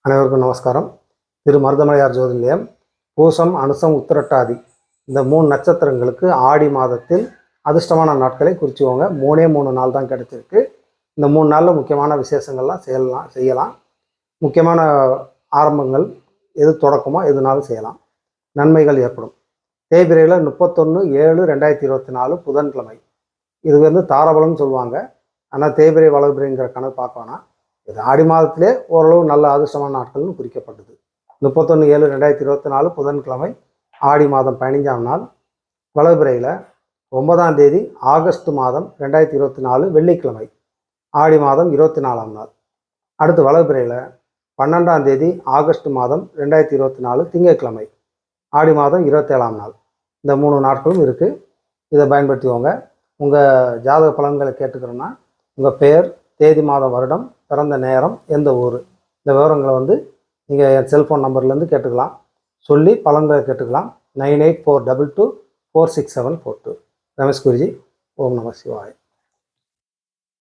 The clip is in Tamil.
அனைவருக்கும் நமஸ்காரம். திரு மருதமலையார் ஜோதிநிலையம் பூசம், அனுசம், உத்திரட்டாதி இந்த 3 நட்சத்திரங்களுக்கு ஆடி மாதத்தில் அதிர்ஷ்டமான நாட்களை குறிச்சுவோங்க. 3 நாள் தான் கிடைச்சிருக்கு. இந்த 3 நாளில் முக்கியமான விசேஷங்கள்லாம் செய்யலாம். முக்கியமான ஆரம்பங்கள் எது தொடக்கமோ எதுனாலும் செய்யலாம். நன்மைகள் ஏற்படும். தேய்பிரையில் 31/7/2024 புதன்கிழமை. இது தாராபலம்னு சொல்லுவாங்க. ஆனால் தேய்பிரை வளர்பிரைங்கிற கணக்கு பார்க்கணும். இது ஆடி மாதத்திலே ஓரளவு நல்ல அதிர்ஷ்டமான நாட்கள்னு குறிக்கப்பட்டது. 31/7/2024 புதன்கிழமை, ஆடி மாதம் 15ஆம் நாள். வளர்பிறையில் 9ஆம் தேதி ஆகஸ்ட் மாதம் 2024 வெள்ளிக்கிழமை, ஆடி மாதம் 24ஆம் நாள். அடுத்து வளர்பிறையில் 12ஆம் தேதி ஆகஸ்ட் மாதம் 2024 திங்கட்கிழமை, ஆடி மாதம் 27ஆம் நாள். இந்த 3 நாட்களும் இருக்குது. இதை பயன்படுத்திக்கோங்க. உங்கள் ஜாதக பலன்களை கேட்டுக்கிறோன்னா உங்கள் பெயர், தேதி, மாதம், வருடம், பிறந்த நேரம், எந்த ஊர், இந்த விவரங்களை நீங்கள் என் செல்ஃபோன் நம்பர்லேருந்து கேட்டுக்கலாம். சொல்லி பலன்களை கேட்டுக்கலாம். 9842246742. ரமேஷ் குருஜி. ஓம் நம சிவாய்.